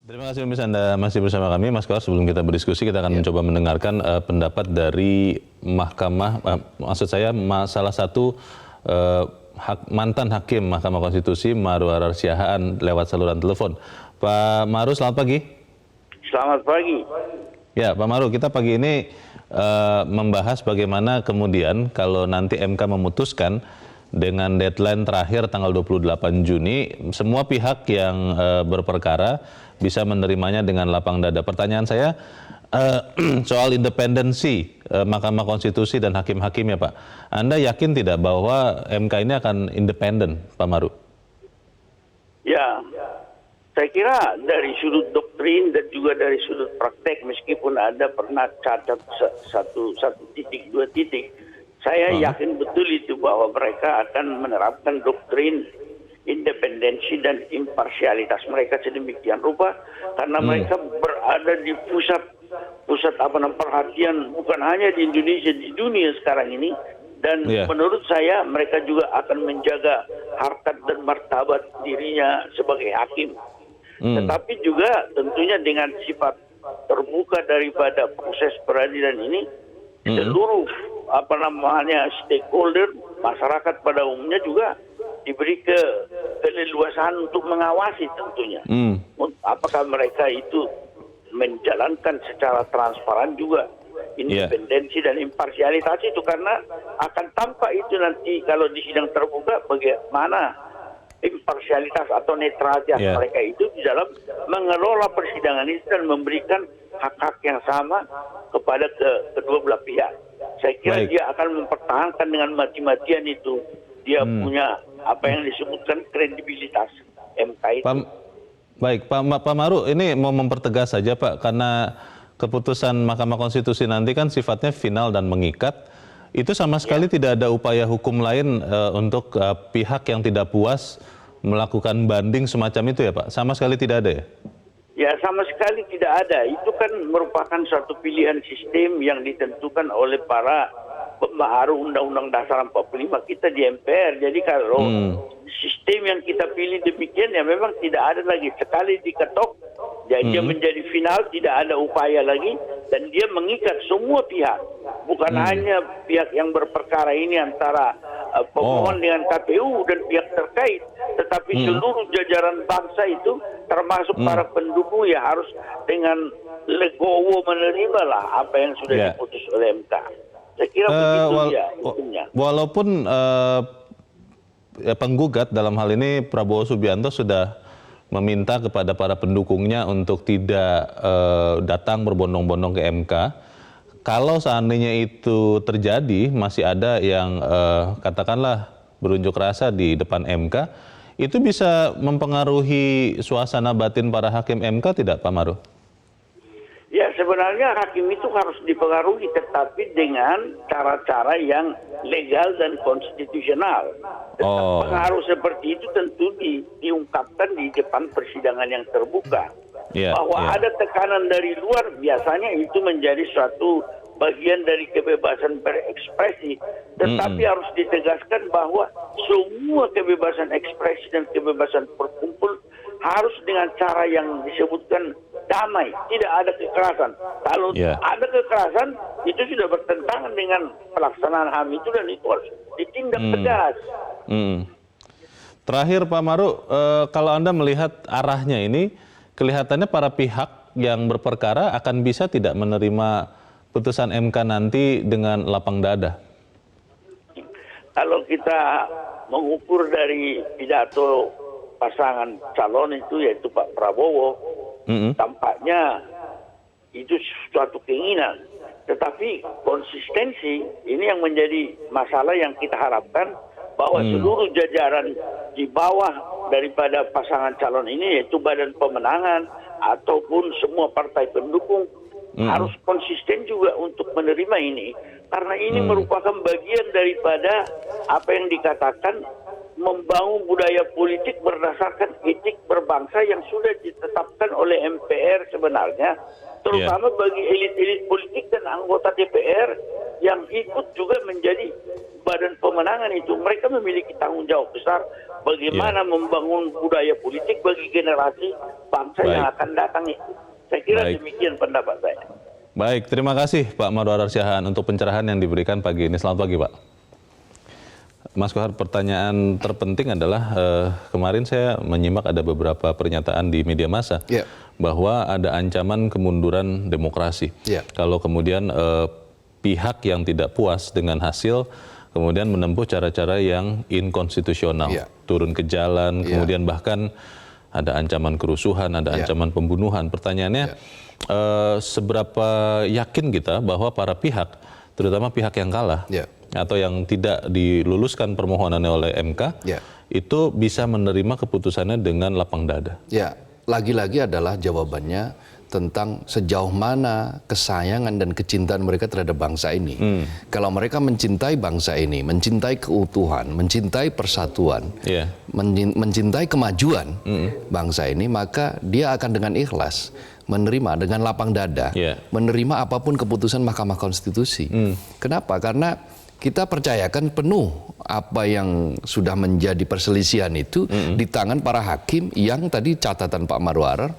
Terima kasih Miss, Anda masih bersama kami, Mas Kor. Sebelum kita berdiskusi, kita akan mencoba mendengarkan pendapat dari Mahkamah, maksud saya salah satu mantan hakim Mahkamah Konstitusi, Maru Arar Siahaan, lewat saluran telepon. Pak Maru, selamat pagi. Selamat pagi. Ya, Pak Maru, kita pagi ini membahas bagaimana kemudian kalau nanti MK memutuskan dengan deadline terakhir tanggal 28 Juni, semua pihak yang berperkara bisa menerimanya dengan lapang dada. Pertanyaan saya soal independensi Mahkamah Konstitusi dan hakim-hakimnya, Pak. Anda yakin tidak bahwa MK ini akan independen, Pak Maru? Ya, saya kira dari sudut doktrin dan juga dari sudut praktek, meskipun ada pernah cacat satu titik, dua titik, saya yakin betul itu bahwa mereka akan menerapkan doktrin independensi dan imparsialitas mereka sedemikian rupa, karena mereka berada di pusat perhatian bukan hanya di Indonesia, di dunia sekarang ini. Dan menurut saya mereka juga akan menjaga harkat dan martabat dirinya sebagai hakim. Tetapi juga tentunya dengan sifat terbuka daripada proses peradilan ini, seluruh stakeholder, masyarakat pada umumnya juga diberi keleluasaan untuk mengawasi tentunya. Apakah mereka itu menjalankan secara transparan juga independensi dan imparsialitas itu, karena akan tampak itu nanti kalau di sidang terbuka bagaimana imparsialitas atau netralitas mereka itu di dalam mengelola persidangan itu dan memberikan hak-hak yang sama kepada kedua belah pihak. Saya kira dia akan mempertahankan dengan mati-matian itu. Dia punya apa yang disebutkan kredibilitas MK itu. Baik, Pak Maru, ini mau mempertegas saja Pak, karena keputusan Mahkamah Konstitusi nanti kan sifatnya final dan mengikat. Itu sama sekali tidak ada upaya hukum lain untuk pihak yang tidak puas melakukan banding semacam itu ya Pak? Sama sekali tidak ada ya? Ya, sama sekali tidak ada. Itu kan merupakan suatu pilihan sistem yang ditentukan oleh para pembaharu Undang-Undang Dasar 45 kita di MPR. Jadi kalau sistem yang kita pilih demikian, ya memang tidak ada lagi. Sekali diketok, dia menjadi final, tidak ada upaya lagi, dan dia mengikat semua pihak. Bukan hanya pihak yang berperkara ini antara pemohon dengan KPU dan pihak terkait, tetapi seluruh jajaran bangsa itu, termasuk para pendukung, ya harus dengan legowo menerima lah apa yang sudah diputus oleh MK. Saya kira begitu ya. Walaupun penggugat dalam hal ini Prabowo Subianto sudah meminta kepada para pendukungnya untuk tidak datang berbondong-bondong ke MK. Kalau seandainya itu terjadi, masih ada yang katakanlah berunjuk rasa di depan MK, itu bisa mempengaruhi suasana batin para hakim MK tidak, Pak Maru? Ya, sebenarnya hakim itu harus dipengaruhi, tetapi dengan cara-cara yang legal dan konstitusional. Pengaruh seperti itu tentu diungkapkan di depan persidangan yang terbuka. Bahwa ada tekanan dari luar, biasanya itu menjadi suatu bagian dari kebebasan berekspresi. Tetapi harus ditegaskan bahwa semua kebebasan ekspresi dan kebebasan berkumpul harus dengan cara yang disebutkan damai, tidak ada kekerasan. Kalau ada kekerasan, itu sudah bertentangan dengan pelaksanaan HAM itu, dan itu harus ditindak tegas. Terakhir Pak Maru, kalau Anda melihat arahnya ini, kelihatannya para pihak yang berperkara akan bisa tidak menerima putusan MK nanti dengan lapang dada? Kalau kita mengukur dari pidato pasangan calon itu, yaitu Pak Prabowo, tampaknya itu suatu keinginan. Tetapi konsistensi ini yang menjadi masalah yang kita harapkan, bahwa seluruh jajaran di bawah daripada pasangan calon ini, yaitu badan pemenangan ataupun semua partai pendukung, harus konsisten juga untuk menerima ini. Karena ini merupakan bagian daripada apa yang dikatakan membangun budaya politik berdasarkan etik berbangsa yang sudah ditetapkan oleh MPR sebenarnya, terutama bagi elit-elit politik dan anggota DPR yang ikut juga menjadi badan pemenangan itu mereka memiliki tanggung jawab besar bagaimana membangun budaya politik bagi generasi bangsa yang akan datang itu. Saya kira demikian pendapat saya. Baik, terima kasih Pak Marwar Arsyahan untuk pencerahan yang diberikan pagi ini. Selamat pagi Pak. Mas Kohar, pertanyaan terpenting adalah kemarin saya menyimak ada beberapa pernyataan di media massa bahwa ada ancaman kemunduran demokrasi. Kalau kemudian pihak yang tidak puas dengan hasil kemudian menempuh cara-cara yang inkonstitusional, turun ke jalan, kemudian bahkan ada ancaman kerusuhan, ada ancaman pembunuhan. Pertanyaannya, seberapa yakin kita bahwa para pihak, terutama pihak yang kalah atau yang tidak diluluskan permohonannya oleh MK, itu bisa menerima keputusannya dengan lapang dada? Ya, lagi-lagi adalah jawabannya tentang sejauh mana kesayangan dan kecintaan mereka terhadap bangsa ini. Kalau mereka mencintai bangsa ini, mencintai keutuhan, mencintai persatuan, mencintai kemajuan bangsa ini, maka dia akan dengan ikhlas menerima, dengan lapang dada, menerima apapun keputusan Mahkamah Konstitusi. Kenapa? Karena kita percayakan penuh apa yang sudah menjadi perselisihan itu di tangan para hakim yang tadi catatan Pak Marwar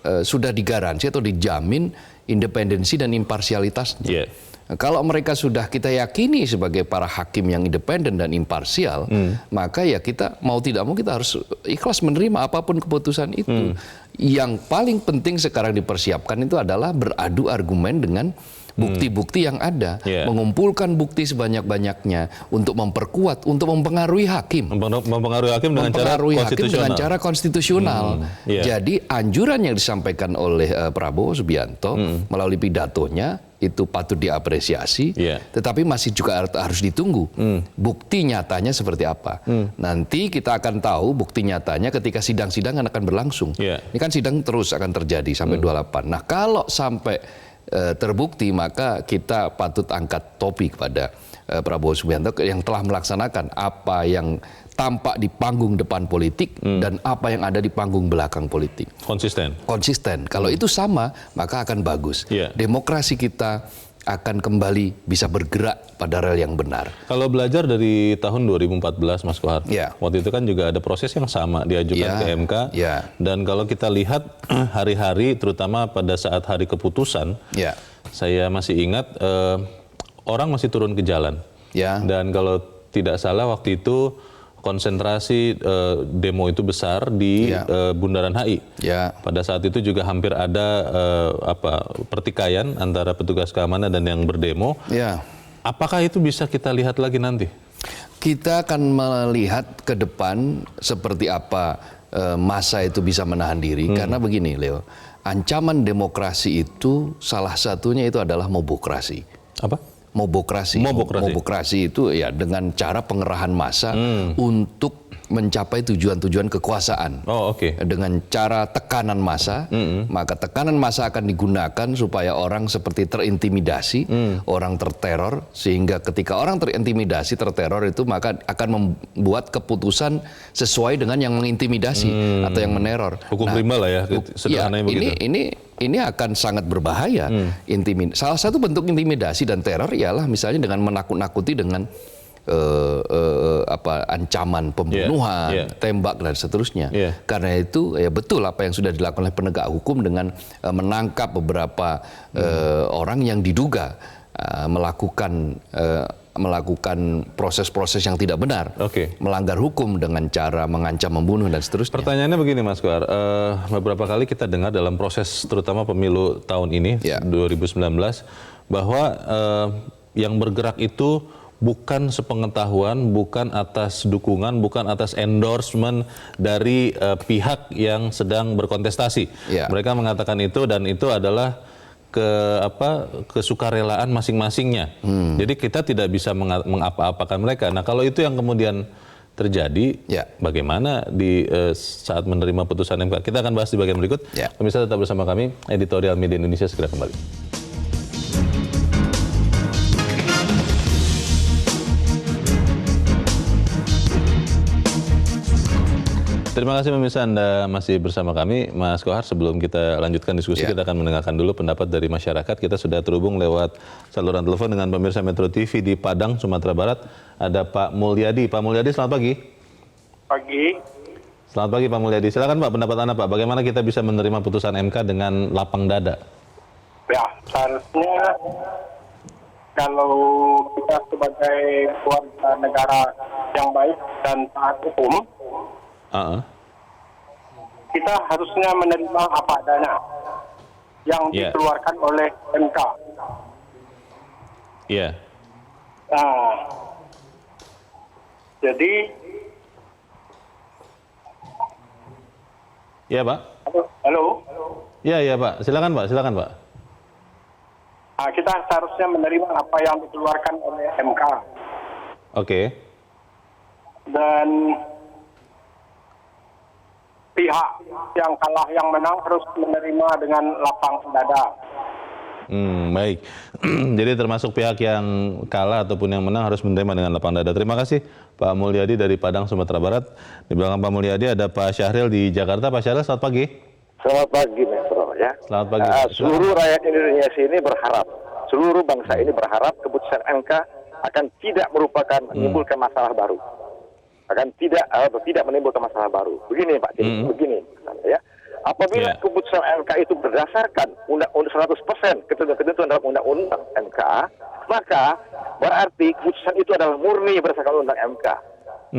sudah digaransi atau dijamin independensi dan imparsialitasnya. Kalau mereka sudah kita yakini sebagai para hakim yang independen dan imparsial, maka ya kita mau tidak mau kita harus ikhlas menerima apapun keputusan itu. Yang paling penting sekarang dipersiapkan itu adalah beradu argumen dengan bukti-bukti yang ada, mengumpulkan bukti sebanyak-banyaknya untuk memperkuat, untuk mempengaruhi hakim. Mempengaruhi hakim dengan cara konstitusional. Jadi anjuran yang disampaikan oleh Prabowo Subianto melalui pidatonya itu patut diapresiasi, tetapi masih juga harus ditunggu bukti nyatanya seperti apa. Nanti kita akan tahu bukti nyatanya ketika sidang-sidang akan berlangsung. Ini kan sidang terus akan terjadi sampai 28. Nah, kalau sampai terbukti, maka kita patut angkat topi kepada Prabowo Subianto yang telah melaksanakan apa yang tampak di panggung depan politik dan apa yang ada di panggung belakang politik. Konsisten. Kalau itu sama, maka akan bagus. Demokrasi kita akan kembali bisa bergerak pada rel yang benar. Kalau belajar dari tahun 2014, Mas Kohar, waktu itu kan juga ada proses yang sama diajukan ke MK. Dan kalau kita lihat hari-hari, terutama pada saat hari keputusan, saya masih ingat orang masih turun ke jalan. Dan kalau tidak salah waktu itu konsentrasi demo itu besar di Bundaran HI. Pada saat itu juga hampir ada pertikaian antara petugas keamanan dan yang berdemo. Apakah itu bisa kita lihat lagi nanti? Kita akan melihat ke depan seperti apa masa itu bisa menahan diri. Karena begini, Leo, ancaman demokrasi itu salah satunya itu adalah mobokrasi. Apa? Mobokrasi itu ya dengan cara pengerahan massa untuk mencapai tujuan-tujuan kekuasaan. Dengan cara tekanan massa, maka tekanan massa akan digunakan supaya orang seperti terintimidasi, orang terteror, sehingga ketika orang terintimidasi, terteror itu maka akan membuat keputusan sesuai dengan yang mengintimidasi atau yang meneror. Hukum rimba lah ya, sederhananya begitu. Ini akan sangat berbahaya. Salah satu bentuk intimidasi dan teror ialah misalnya dengan menakut-nakuti dengan ancaman pembunuhan, tembak dan seterusnya. Karena itu ya betul apa yang sudah dilakukan oleh penegak hukum dengan menangkap beberapa orang yang diduga melakukan proses-proses yang tidak benar, melanggar hukum dengan cara mengancam, membunuh dan seterusnya. Pertanyaannya begini, Mas Kohar, beberapa kali kita dengar dalam proses terutama pemilu tahun ini 2019 bahwa yang bergerak itu bukan sepengetahuan, bukan atas dukungan, bukan atas endorsement dari pihak yang sedang berkontestasi. Mereka mengatakan itu dan itu adalah kesukarelaan masing-masingnya. Jadi kita tidak bisa mengapa-apakan mereka. Nah, kalau itu yang kemudian terjadi, bagaimana di saat menerima putusan MK? Kita akan bahas di bagian berikut. Pemirsa tetap bersama kami, Editorial Media Indonesia segera kembali. Terima kasih pemirsa Anda masih bersama kami. Mas Kohar, sebelum kita lanjutkan diskusi, kita akan mendengarkan dulu pendapat dari masyarakat. Kita sudah terhubung lewat saluran telepon dengan pemirsa Metro TV di Padang, Sumatera Barat. Ada Pak Mulyadi. Pak Mulyadi, selamat pagi. Pagi. Selamat pagi Pak Mulyadi. Silakan Pak, pendapat Anda Pak. Bagaimana kita bisa menerima putusan MK dengan lapang dada? Ya, seharusnya kalau kita sebagai warga negara yang baik dan taat hukum, kita harusnya menerima apa adanya yang dikeluarkan oleh MK. Iya. Nah, jadi, iya Pak. halo. Iya Pak. Silakan Pak. Nah, kita seharusnya menerima apa yang dikeluarkan oleh MK. Oke. Dan pihak yang kalah yang menang harus menerima dengan lapang dada. Baik. Jadi termasuk pihak yang kalah ataupun yang menang harus menerima dengan lapang dada. Terima kasih Pak Mulyadi dari Padang, Sumatera Barat. Di belakang Pak Mulyadi ada Pak Syahril di Jakarta. Pak Syahril, selamat pagi. Selamat pagi, Metro. Ya. Selamat pagi. Seluruh rakyat Indonesia ini berharap, seluruh bangsa ini berharap keputusan MK akan tidak merupakan menimbulkan masalah baru. Akan tidak menimbulkan masalah baru. Begini Pak, begini ya. Apabila keputusan MK itu berdasarkan undang-undang 100% ketentuan dalam undang-undang MK, maka berarti keputusan itu adalah murni berdasarkan undang MK.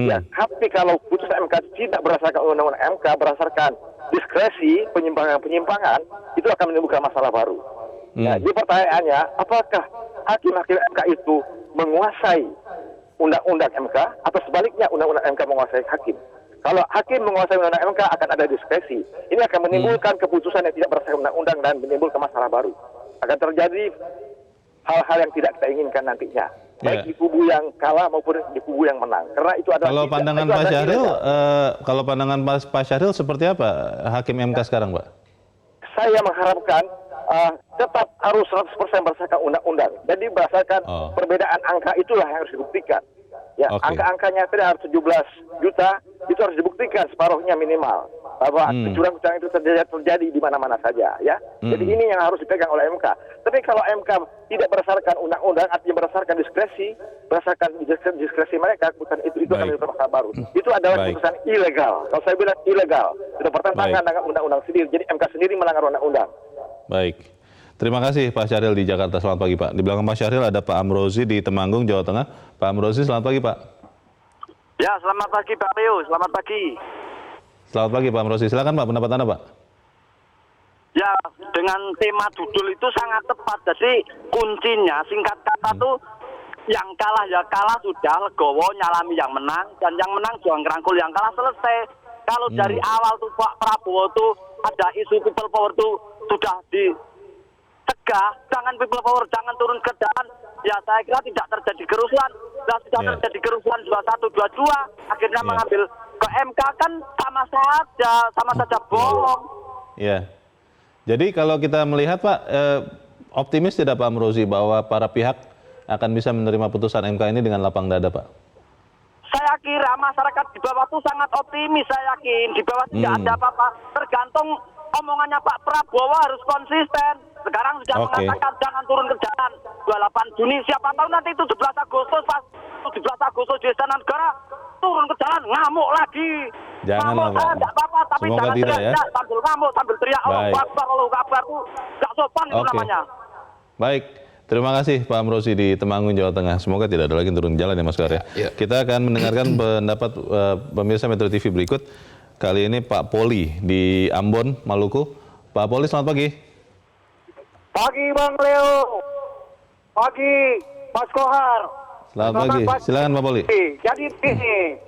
Ya, tapi kalau keputusan MK tidak berdasarkan undang-undang MK, berdasarkan diskresi penyimpangan, itu akan menimbulkan masalah baru. Ya, jadi pertanyaannya, apakah hakim-hakim MK itu menguasai undang-undang MK atau sebaliknya undang-undang MK menguasai hakim? Kalau hakim menguasai undang-undang MK akan ada diskresi. Ini akan menimbulkan keputusan yang tidak berdasarkan undang-undang dan menimbulkan masalah baru. Akan terjadi hal-hal yang tidak kita inginkan nantinya. Baik di kubu yang kalah maupun di kubu yang menang. Karena itu adalah kalau pandangan Pak Syahril, kalau pandangan Pak Syahril seperti apa hakim MK sekarang, Pak? Saya mengharapkan tetap harus 100% berdasarkan undang-undang. Jadi berdasarkan perbedaan angka itulah yang harus dibuktikan. Ya, angka-angkanya tidak harus 17 juta, itu harus dibuktikan separuhnya minimal. Bahwa kecurangan itu terjadi di mana-mana saja, ya. Jadi ini yang harus dipegang oleh MK. Tapi kalau MK tidak berdasarkan undang-undang, artinya berdasarkan diskresi mereka, keputusan itu akan menjadi masalah baru. Itu adalah keputusan ilegal. Kalau saya bilang ilegal, sudah bertentangan dengan undang-undang sendiri. Jadi MK sendiri melanggar undang-undang. Baik. Terima kasih Pak Syahril di Jakarta. Selamat pagi Pak. Di belakang Pak Syahril ada Pak Amrozi di Temanggung, Jawa Tengah. Pak Amrozi, selamat pagi Pak. Ya, selamat pagi Pak Leo. Selamat pagi. Selamat pagi Pak Amrozi. Silakan Pak, pendapat Anda Pak. Ya, dengan tema judul itu sangat tepat. Jadi kuncinya singkat kata tuh yang kalah ya kalah sudah, legowo nyalami yang menang, dan yang menang juga ngerangkul yang kalah, selesai. Kalau dari awal tuh Pak Prabowo tuh ada isu people power tuh sudah dicegah, jangan people power, jangan turun ke jalan, ya saya kira tidak terjadi kerusuhan. Nah, sudah terjadi kerusuhan 21-22, akhirnya mengambil ke MK kan sama saja bohong. Ya. Jadi kalau kita melihat Pak, optimis tidak Pak Amrozi bahwa para pihak akan bisa menerima putusan MK ini dengan lapang dada Pak? Saya kira masyarakat di bawah itu sangat optimis, saya yakin. Di bawah tidak ada apa-apa. Tergantung omongannya Pak Prabowo harus konsisten. Sekarang sudah mengatakan jangan turun ke jalan. 28 Juni, siapa tahu nanti 17 Agustus, pas 17 Agustus di Istana Negara, turun ke jalan, ngamuk lagi. Janganlah Pak. Tidak apa-apa, tapi semoga jangan tidak teriak, sambil ngamuk, sambil teriak, Allahu Akbar, Allahu Akbar, itu nggak sopan itu namanya. Baik. Terima kasih Pak Amrozi di Temanggung, Jawa Tengah. Semoga tidak ada lagi turun jalan ya Mas Kohar. Kita akan mendengarkan pendapat pemirsa Metro TV berikut. Kali ini Pak Poli di Ambon, Maluku. Pak Poli, selamat pagi. Pagi Bang Leo. Pagi Mas Kohar. Selamat pagi. Silakan Pak Poli. Jadi ini,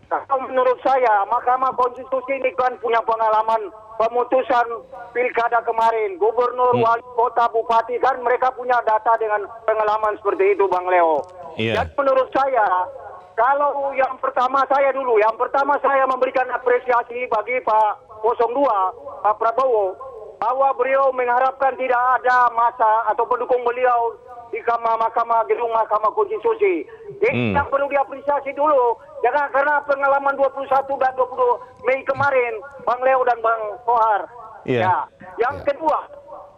kalau menurut saya Mahkamah Konstitusi ini kan punya pengalaman pemutusan pilkada kemarin, gubernur, wali kota, bupati, kan mereka punya data dengan pengalaman seperti itu Bang Leo. Dan menurut saya, kalau yang pertama saya memberikan apresiasi bagi Pak 02, Pak Prabowo, bahwa beliau mengharapkan tidak ada masa atau pendukung beliau di gedung Mahkamah Konstitusi. Ini yang perlu diapresiasi dulu. Jangan karena pengalaman 21 dan 20 Mei kemarin, Bang Leo dan Bang Kohar. Ya. Yang kedua,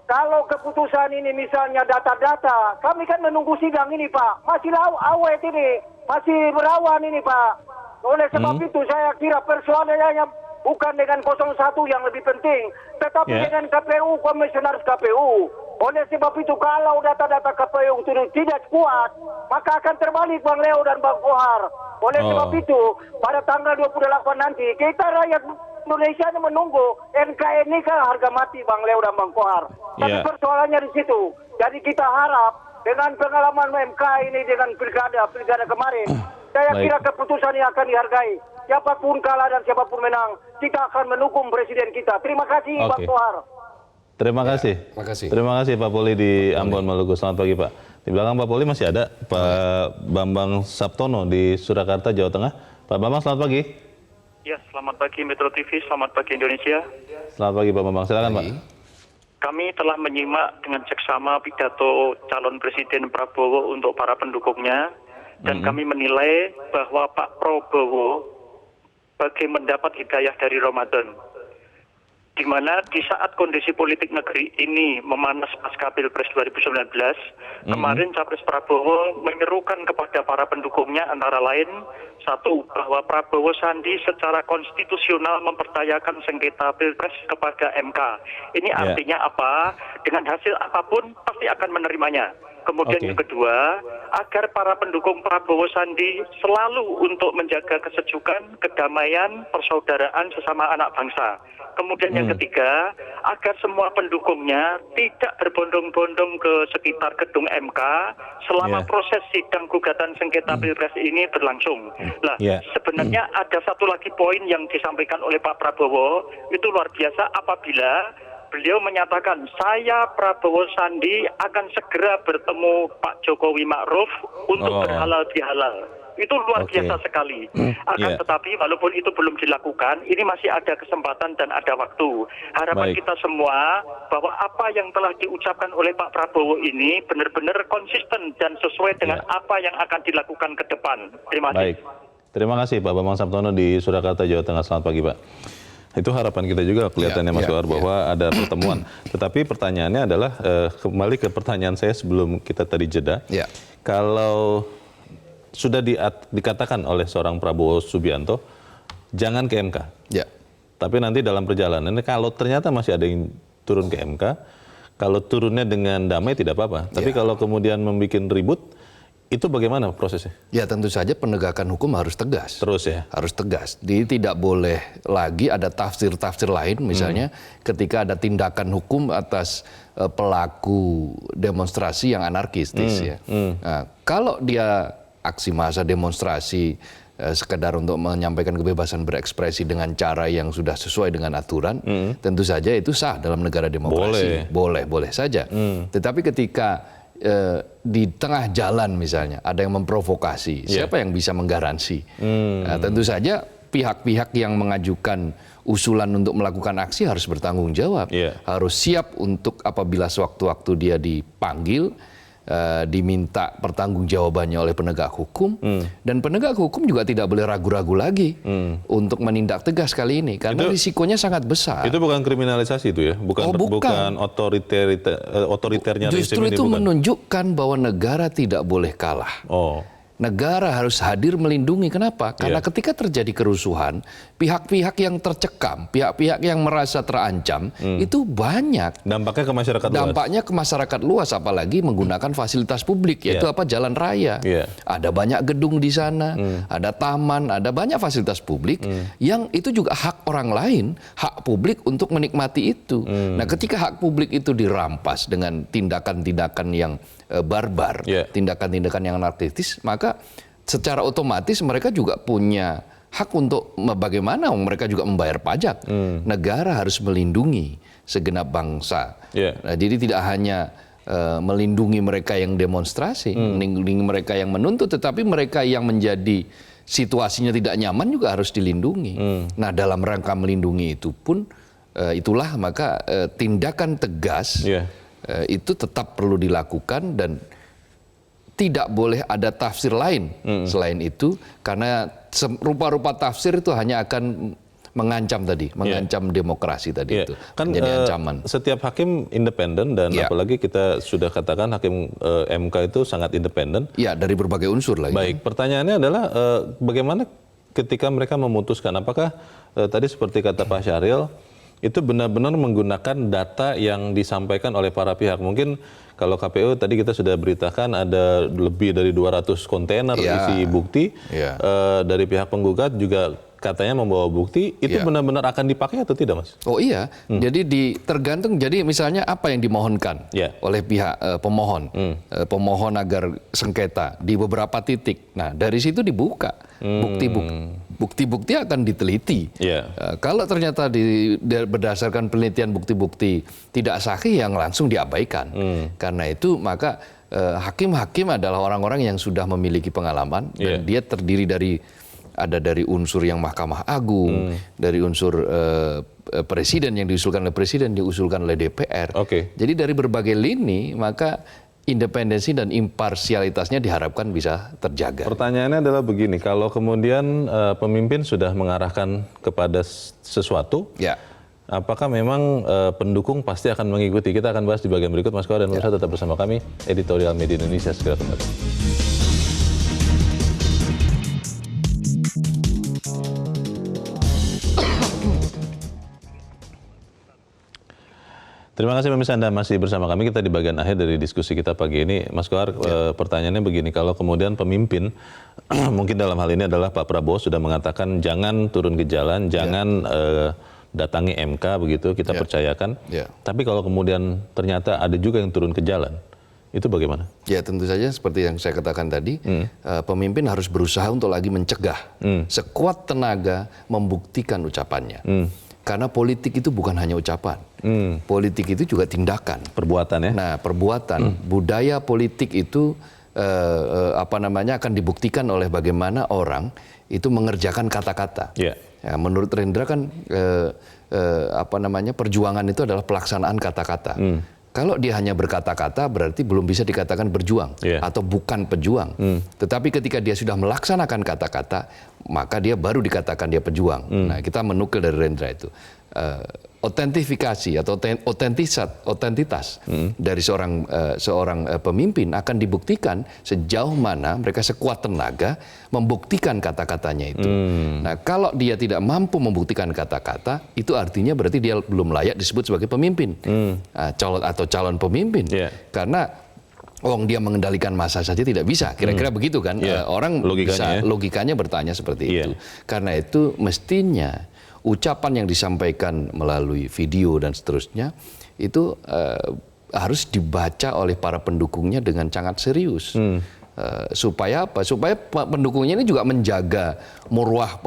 kalau keputusan ini misalnya data-data, kami kan menunggu sidang ini Pak. Masih awet ini, masih berawan ini Pak. Oleh sebab itu saya kira persoalannya bukan dengan 01 yang lebih penting, tetapi dengan KPU, komisioner KPU. Oleh sebab itu kalau data-data KPU itu tidak kuat, maka akan terbalik Bang Leo dan Bang Kohar. Oleh sebab itu pada tanggal 28 nanti kita rakyat Indonesia menunggu NK ini kan harga mati Bang Leo dan Bang Kohar. Tapi persoalannya di situ. Jadi kita harap dengan pengalaman MK ini dengan pilkada kemarin, saya kira keputusan ini akan dihargai. Siapapun kalah dan siapapun menang, kita akan mendukung presiden kita. Terima kasih Bang Kohar. Terima kasih. Terima kasih Pak Poli di Ambon, Maluku. Selamat pagi Pak. Di belakang Pak Poli masih ada Pak Bambang Saptono di Surakarta, Jawa Tengah. Pak Bambang, selamat pagi. Ya, selamat pagi Metro TV, selamat pagi Indonesia. Selamat pagi Pak Bambang, silakan Pak. Kami telah menyimak dengan seksama pidato calon Presiden Prabowo untuk para pendukungnya, dan kami menilai bahwa Pak Prabowo bagi mendapat hidayah dari Ramadan, di mana di saat kondisi politik negeri ini memanas pasca Pilpres 2019, kemarin Capres Prabowo menyerukan kepada para pendukungnya antara lain, satu, bahwa Prabowo Sandi secara konstitusional mempercayakan sengketa Pilpres kepada MK. Ini artinya apa? Dengan hasil apapun pasti akan menerimanya. Kemudian yang kedua, agar para pendukung Prabowo Sandi selalu untuk menjaga kesejukan, kedamaian, persaudaraan sesama anak bangsa. Kemudian yang ketiga, agar semua pendukungnya tidak berbondong-bondong ke sekitar gedung MK selama proses sidang gugatan sengketa Pilpres ini berlangsung. Nah, sebenarnya ada satu lagi poin yang disampaikan oleh Pak Prabowo, itu luar biasa apabila beliau menyatakan, saya Prabowo Sandi akan segera bertemu Pak Jokowi Ma'ruf untuk berhalal bihalal. Itu luar biasa sekali. Akan tetapi walaupun itu belum dilakukan, ini masih ada kesempatan dan ada waktu. Harapan kita semua bahwa apa yang telah diucapkan oleh Pak Prabowo ini benar-benar konsisten dan sesuai dengan apa yang akan dilakukan ke depan. Terima kasih. Terima kasih Pak Bambang Saptono di Surakarta, Jawa Tengah. Selamat pagi Pak. Itu harapan kita juga kelihatannya Mas Kohar bahwa ada pertemuan. Tetapi pertanyaannya adalah kembali ke pertanyaan saya sebelum kita tadi jeda. Kalau sudah dikatakan oleh seorang Prabowo Subianto, jangan ke MK. Tapi nanti dalam perjalanan kalau ternyata masih ada yang turun ke MK, kalau turunnya dengan damai tidak apa-apa. Tapi kalau kemudian membuat ribut, itu bagaimana prosesnya? Ya tentu saja penegakan hukum harus tegas. Terus ya? Harus tegas. Jadi tidak boleh lagi ada tafsir-tafsir lain, misalnya ketika ada tindakan hukum atas pelaku demonstrasi yang anarkistis. Nah, kalau dia aksi massa demonstrasi sekedar untuk menyampaikan kebebasan berekspresi dengan cara yang sudah sesuai dengan aturan, tentu saja itu sah dalam negara demokrasi. Boleh saja. Tetapi ketika di tengah jalan misalnya ada yang memprovokasi, siapa yang bisa menggaransi? Nah, tentu saja pihak-pihak yang mengajukan usulan untuk melakukan aksi harus bertanggung jawab, harus siap untuk apabila sewaktu-waktu dia dipanggil, diminta pertanggungjawabannya oleh penegak hukum, dan penegak hukum juga tidak boleh ragu-ragu lagi untuk menindak tegas kali ini karena risikonya sangat besar. Itu bukan kriminalisasi itu ya, bukan otoriternya justru itu menunjukkan bahwa negara tidak boleh kalah. Negara harus hadir melindungi. Kenapa? Karena ketika terjadi kerusuhan, pihak-pihak yang tercekam, pihak-pihak yang merasa terancam, itu banyak. Dampaknya ke masyarakat luas. Dampaknya ke masyarakat luas, apalagi menggunakan fasilitas publik, yaitu jalan raya. Ada banyak gedung di sana, ada taman, ada banyak fasilitas publik yang itu juga hak orang lain, hak publik untuk menikmati itu. Nah, ketika hak publik itu dirampas dengan tindakan-tindakan yang barbar, tindakan-tindakan yang anarkistis, maka secara otomatis mereka juga punya hak untuk bagaimana mereka juga membayar pajak. Negara harus melindungi segenap bangsa. Nah, jadi tidak hanya melindungi mereka yang demonstrasi, melindungi mereka yang menuntut, tetapi mereka yang menjadi situasinya tidak nyaman juga harus dilindungi. Nah, dalam rangka melindungi itu pun itulah maka tindakan tegas itu tetap perlu dilakukan dan tidak boleh ada tafsir lain selain itu, karena rupa-rupa tafsir itu hanya akan mengancam demokrasi tadi itu. Kan jadi ancaman. Setiap hakim independen dan apalagi kita sudah katakan hakim MK itu sangat independen. Ya, dari berbagai unsur lagi. Baik, pertanyaannya adalah bagaimana ketika mereka memutuskan, apakah tadi seperti kata Pak Syahril itu benar-benar menggunakan data yang disampaikan oleh para pihak. Mungkin kalau KPU tadi kita sudah beritakan ada lebih dari 200 kontainer isi bukti. Dari pihak penggugat juga katanya membawa bukti, itu benar-benar akan dipakai atau tidak, Mas? Oh iya, jadi tergantung, jadi misalnya apa yang dimohonkan oleh pihak pemohon, pemohon agar sengketa di beberapa titik. Nah, dari situ dibuka bukti-bukti akan diteliti. Kalau ternyata berdasarkan penelitian bukti-bukti tidak sahih, yang langsung diabaikan. Karena itu maka hakim-hakim adalah orang-orang yang sudah memiliki pengalaman dan dia terdiri dari unsur yang Mahkamah Agung, dari unsur presiden yang diusulkan oleh presiden, diusulkan oleh DPR. Jadi dari berbagai lini maka independensi dan imparsialitasnya diharapkan bisa terjaga. Pertanyaannya adalah begini, kalau kemudian pemimpin sudah mengarahkan kepada sesuatu, apakah memang pendukung pasti akan mengikuti? Kita akan bahas di bagian berikut, Mas Koar dan pemirsa tetap bersama kami, Editorial Media Indonesia segera kembali. Terima kasih pemirsa, Anda masih bersama kami. Kita di bagian akhir dari diskusi kita pagi ini. Mas Kohar, pertanyaannya begini, kalau kemudian pemimpin, mungkin dalam hal ini adalah Pak Prabowo sudah mengatakan jangan turun ke jalan, jangan datangi MK, begitu kita percayakan. Tapi kalau kemudian ternyata ada juga yang turun ke jalan, itu bagaimana? Ya tentu saja seperti yang saya katakan tadi, pemimpin harus berusaha untuk lagi mencegah, sekuat tenaga membuktikan ucapannya. Karena politik itu bukan hanya ucapan, politik itu juga tindakan, perbuatan ya. Nah, perbuatan, budaya politik itu akan dibuktikan oleh bagaimana orang itu mengerjakan kata-kata. Ya, menurut Rendra kan perjuangan itu adalah pelaksanaan kata-kata. Kalau dia hanya berkata-kata berarti belum bisa dikatakan berjuang atau bukan pejuang. Tetapi ketika dia sudah melaksanakan kata-kata, maka dia baru dikatakan dia pejuang. Nah, kita menukil dari Rendra itu. Otentifikasi atau otentitas dari seorang pemimpin akan dibuktikan sejauh mana mereka sekuat tenaga membuktikan kata-katanya itu. Nah, kalau dia tidak mampu membuktikan kata-kata, itu artinya berarti dia belum layak disebut sebagai pemimpin, calon pemimpin. Karena dia mengendalikan massa saja tidak bisa, kira-kira begitu kan? Orang logikanya bertanya seperti itu. Karena itu mestinya ucapan yang disampaikan melalui video dan seterusnya itu harus dibaca oleh para pendukungnya dengan sangat serius. Supaya apa? Supaya pendukungnya ini juga menjaga marwah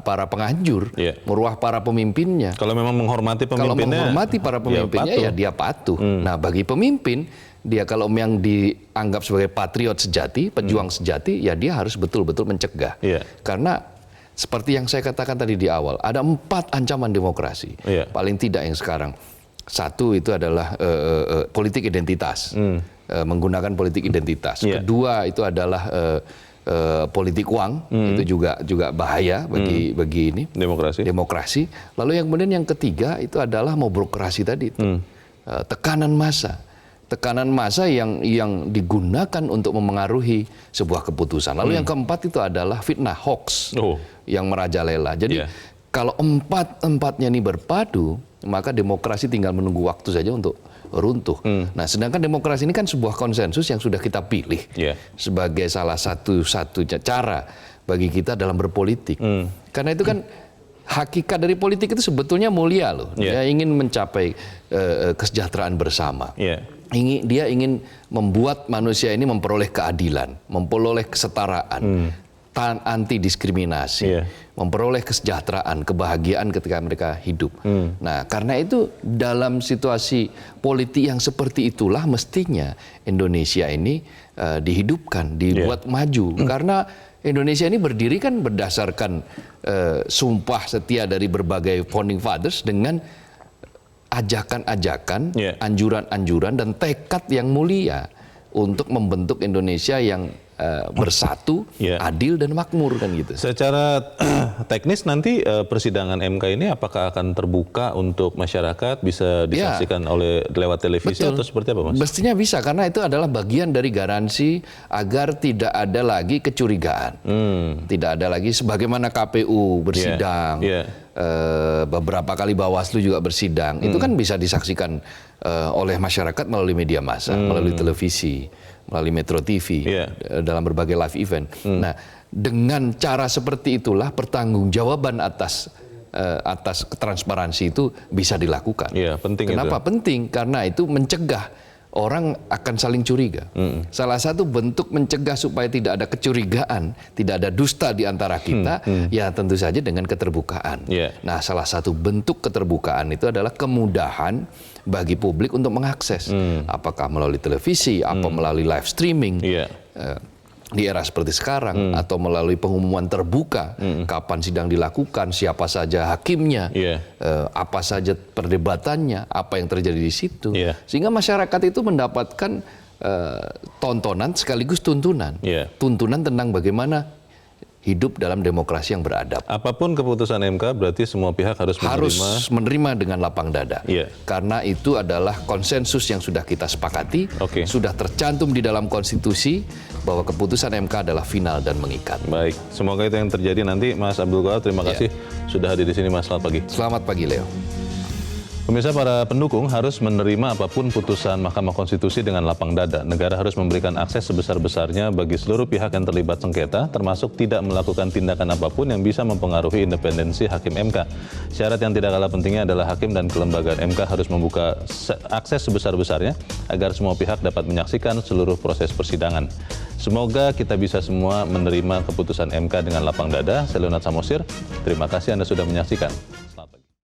para penganjur, marwah para pemimpinnya. Kalau memang menghormati pemimpinnya, kalau menghormati para pemimpinnya ya dia patuh. Nah, bagi pemimpin, dia kalau yang dianggap sebagai patriot sejati, pejuang sejati, ya dia harus betul-betul mencegah. Karena seperti yang saya katakan tadi di awal, ada 4 ancaman demokrasi. Paling tidak yang sekarang. Satu itu adalah politik identitas, menggunakan politik identitas. Kedua itu adalah politik uang, itu juga bahaya bagi ini demokrasi. Lalu yang kemudian yang ketiga itu adalah mobrokrasi tadi, tekanan massa yang digunakan untuk memengaruhi sebuah keputusan. Lalu yang keempat itu adalah fitnah, hoax yang merajalela. Jadi kalau empatnya ini berpadu, maka demokrasi tinggal menunggu waktu saja untuk runtuh. Nah, sedangkan demokrasi ini kan sebuah konsensus yang sudah kita pilih sebagai salah satu cara bagi kita dalam berpolitik. Karena itu kan hakikat dari politik itu sebetulnya mulia loh. Dia ingin mencapai kesejahteraan bersama. Dia ingin membuat manusia ini memperoleh keadilan, memperoleh kesetaraan, anti diskriminasi, memperoleh kesejahteraan, kebahagiaan ketika mereka hidup. Nah, karena itu dalam situasi politik yang seperti itulah mestinya Indonesia ini dihidupkan, dibuat maju. Karena Indonesia ini berdiri kan berdasarkan sumpah setia dari berbagai founding fathers dengan ajakan-ajakan, Yeah. anjuran-anjuran dan tekad yang mulia untuk membentuk Indonesia yang bersatu, Yeah. adil dan makmur kan gitu. Secara teknis nanti persidangan MK ini apakah akan terbuka untuk masyarakat, bisa disaksikan oleh lewat televisi atau seperti apa, Mas? Mestinya bisa karena itu adalah bagian dari garansi agar tidak ada lagi kecurigaan. Tidak ada lagi sebagaimana KPU bersidang, Yeah. beberapa kali Bawaslu juga bersidang. Itu kan bisa disaksikan oleh masyarakat melalui media massa, melalui televisi, melalui Metro TV, Yeah. dalam berbagai live event. Nah, dengan cara seperti itulah pertanggungjawaban atas transparansi itu bisa dilakukan. Iya, penting Kenapa itu. penting? Karena itu mencegah orang akan saling curiga. Salah satu bentuk mencegah supaya tidak ada kecurigaan, tidak ada dusta di antara kita, ya tentu saja dengan keterbukaan. Yeah. Nah, salah satu bentuk keterbukaan itu adalah kemudahan bagi publik untuk mengakses, apakah melalui televisi, apa melalui live streaming. Iya. Di era seperti sekarang, atau melalui pengumuman terbuka kapan sidang dilakukan, siapa saja hakimnya, Iya. apa saja perdebatannya, apa yang terjadi di situ, Iya. sehingga masyarakat itu mendapatkan tontonan sekaligus tuntunan, Iya. tuntunan tentang bagaimana hidup dalam demokrasi yang beradab. Apapun keputusan MK, berarti semua pihak harus Menerima dengan lapang dada. Iya. Karena itu adalah konsensus yang sudah kita sepakati, Oke. sudah tercantum di dalam konstitusi bahwa keputusan MK adalah final dan mengikat. Baik, semoga itu yang terjadi nanti. Mas Abdul Qadir, terima kasih sudah hadir di sini, Mas. Selamat pagi. Selamat pagi, Leo. Pemirsa, para pendukung harus menerima apapun putusan Mahkamah Konstitusi dengan lapang dada. Negara harus memberikan akses sebesar-besarnya bagi seluruh pihak yang terlibat sengketa, termasuk tidak melakukan tindakan apapun yang bisa mempengaruhi independensi Hakim MK. Syarat yang tidak kalah pentingnya adalah Hakim dan kelembagaan MK harus membuka akses sebesar-besarnya agar semua pihak dapat menyaksikan seluruh proses persidangan. Semoga kita bisa semua menerima keputusan MK dengan lapang dada. Saya Leonard Samosir, terima kasih Anda sudah menyaksikan.